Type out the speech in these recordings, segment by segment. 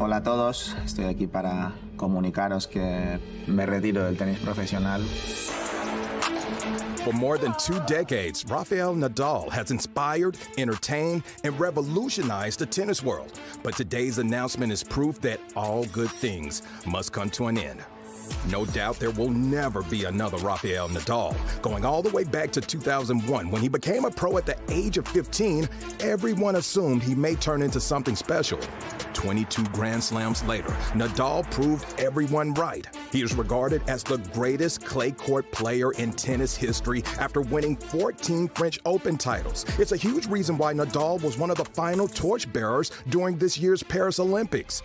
Hola a todos, estoy aquí para comunicaros que me retiro del tenis profesional. For more than 2 decades, Rafael Nadal has inspired, entertained, and revolutionized the tennis world. But today's announcement is proof that all good things must come to an end. No doubt there will never be another Rafael Nadal. Going all the way back to 2001, when he became a pro at the age of 15, everyone assumed he may turn into something special. 22 Grand Slams later, Nadal proved everyone right. He is regarded as the greatest clay court player in tennis history after winning 14 French Open titles. It's a huge reason why Nadal was one of the final torchbearers during this year's Paris Olympics.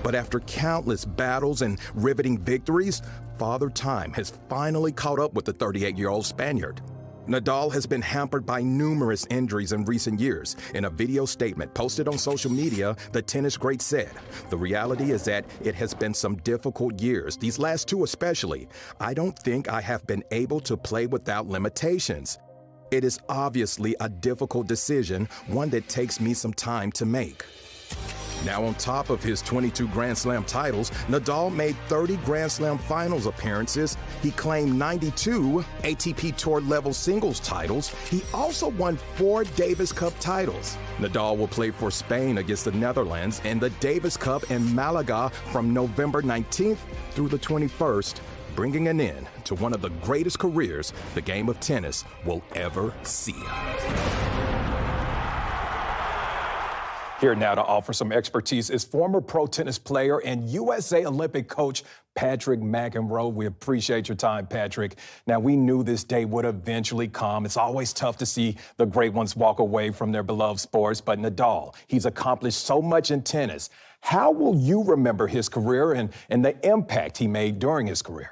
But after countless battles and riveting victories, Father Time has finally caught up with the 38-year-old Spaniard. Nadal has been hampered by numerous injuries in recent years. In a video statement posted on social media, the tennis great said, "The reality is that it has been some difficult years, these last 2 especially. I don't think I have been able to play without limitations. It is obviously a difficult decision, one that takes me some time to make." Now on top of his 22 Grand Slam titles, Nadal made 30 Grand Slam finals appearances. He claimed 92 ATP Tour level singles titles. He also won 4 Davis Cup titles. Nadal will play for Spain against the Netherlands in the Davis Cup in Malaga from November 19th through the 21st, bringing an end to one of the greatest careers the game of tennis will ever see. Here now to offer some expertise is former pro tennis player and USA Olympic coach Patrick McEnroe. We appreciate your time, Patrick. Now, we knew this day would eventually come. It's always tough to see the great ones walk away from their beloved sports, but Nadal, he's accomplished so much in tennis. How will you remember his career and the impact he made during his career?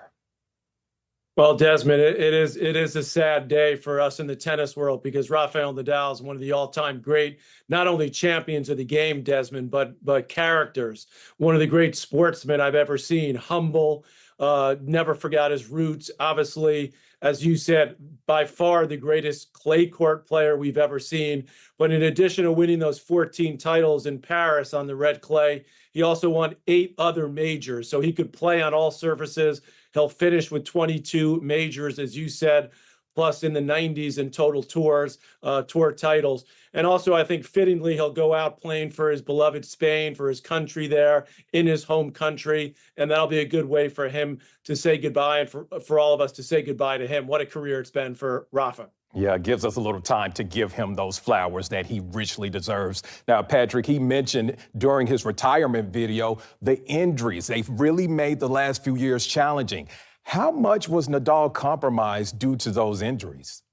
Well, Desmond, it is a sad day for us in the tennis world because Rafael Nadal is one of the all-time great, not only champions of the game, Desmond, but characters. One of the great sportsmen I've ever seen. Humble, never forgot his roots. Obviously, as you said, by far the greatest clay court player we've ever seen. But in addition to winning those 14 titles in Paris on the red clay, he also won 8 other majors. So he could play on all surfaces. He'll finish with 22 majors, as you said, plus in the 90s in total tour titles. And also, I think fittingly, he'll go out playing for his beloved Spain, for his country there, in his home country. And that'll be a good way for him to say goodbye and for all of us to say goodbye to him. What a career it's been for Rafa. Yeah, it gives us a little time to give him those flowers that he richly deserves. Now, Patrick, he mentioned during his retirement video, the injuries. They've really made the last few years challenging. How much was Nadal compromised due to those injuries?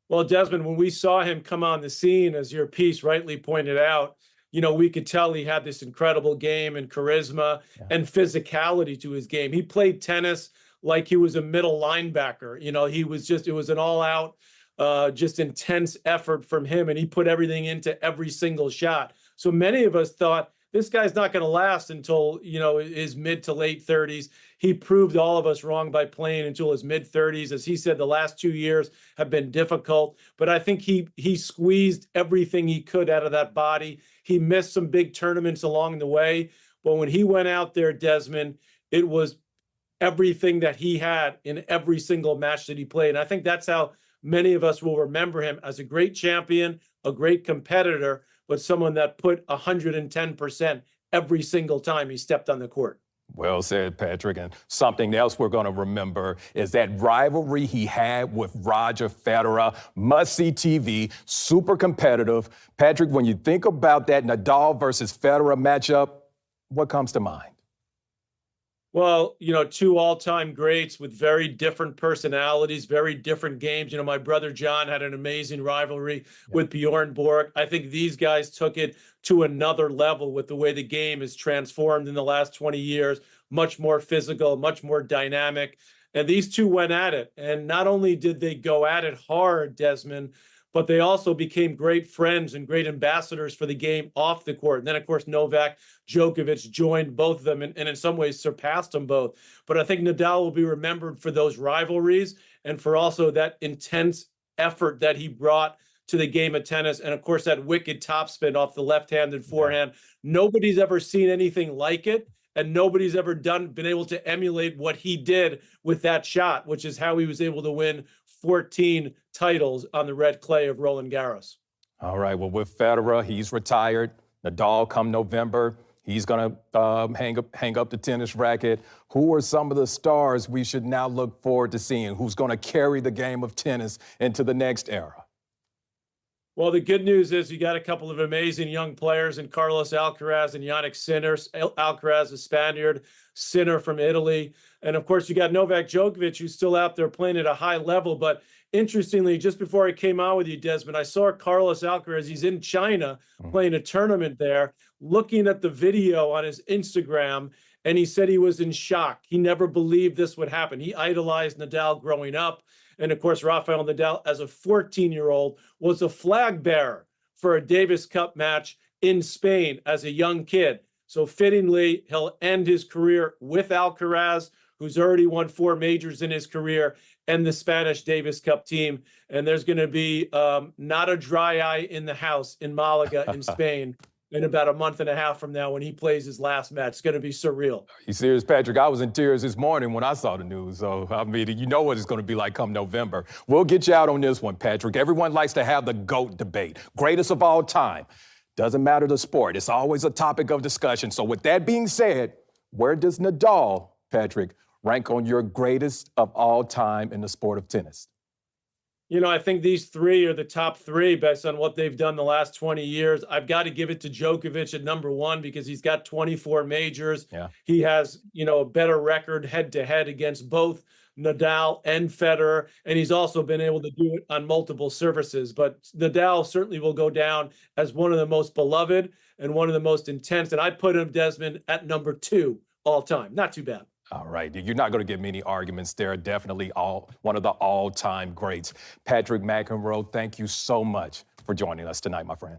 Well, Desmond, when we saw him come on the scene, as your piece rightly pointed out, you know, we could tell he had this incredible game and charisma and physicality to his game. He played tennis like he was a middle linebacker. You know, it was an all out, just intense effort from him. And he put everything into every single shot. So many of us thought this guy's not going to last until, you know, his mid to late 30s. He proved all of us wrong by playing until his mid 30s. As he said, the last 2 years have been difficult, but I think he squeezed everything he could out of that body. He missed some big tournaments along the way, but when he went out there, Desmond, it was everything that he had in every single match that he played. And I think that's how many of us will remember him, as a great champion, a great competitor, but someone that put 110% every single time he stepped on the court. Well said, Patrick. And something else we're going to remember is that rivalry he had with Roger Federer. Must-see TV, super competitive. Patrick, when you think about that Nadal versus Federer matchup, what comes to mind? Well, you know, 2 all-time greats with very different personalities, very different games. You know, my brother John had an amazing rivalry with Bjorn Borg. I think these guys took it to another level with the way the game is transformed in the last 20 years, much more physical, much more dynamic. And these two went at it. And not only did they go at it hard, Desmond, but they also became great friends and great ambassadors for the game off the court. And then, of course, Novak Djokovic joined both of them and in some ways surpassed them both. But I think Nadal will be remembered for those rivalries and for also that intense effort that he brought to the game of tennis. And of course, that wicked topspin off the left-handed forehand. Nobody's ever seen anything like it. And nobody's ever been able to emulate what he did with that shot, which is how he was able to win 14 titles on the red clay of Roland Garros. All right, well, with Federer, he's retired. Nadal come November, he's going to hang up the tennis racket. Who are some of the stars we should now look forward to seeing? Who's going to carry the game of tennis into the next era? Well, the good news is you got a couple of amazing young players in Carlos Alcaraz and Yannick Sinner. Alcaraz, a Spaniard, Sinner from Italy. And of course, you got Novak Djokovic, who's still out there playing at a high level. But interestingly, just before I came on with you, Desmond, I saw Carlos Alcaraz. He's in China playing a tournament there, looking at the video on his Instagram. And he said he was in shock. He never believed this would happen. He idolized Nadal growing up. And of course, Rafael Nadal, as a 14-year-old, was a flag bearer for a Davis Cup match in Spain as a young kid. So fittingly, he'll end his career with Alcaraz, who's already won 4 majors in his career, and the Spanish Davis Cup team. And there's going to be not a dry eye in the house in Malaga in Spain in about a month and a half from now when he plays his last match. It's going to be surreal. You serious, Patrick? I was in tears this morning when I saw the news. So, I mean, you know what it's going to be like come November. We'll get you out on this one, Patrick. Everyone likes to have the GOAT debate. Greatest of all time. Doesn't matter the sport. It's always a topic of discussion. So with that being said, where does Nadal, Patrick, rank on your greatest of all time in the sport of tennis? You know, I think these 3 are the top 3 based on what they've done the last 20 years. I've got to give it to Djokovic at number 1 because he's got 24 majors. Yeah. He has, a better record head-to-head against both Nadal and Federer, and he's also been able to do it on multiple surfaces. But Nadal certainly will go down as one of the most beloved and one of the most intense. And I put him, Desmond, at number 2 all time. Not too bad. All right. You're not going to get many arguments there. Definitely one of the all-time greats. Patrick McEnroe, thank you so much for joining us tonight, my friend.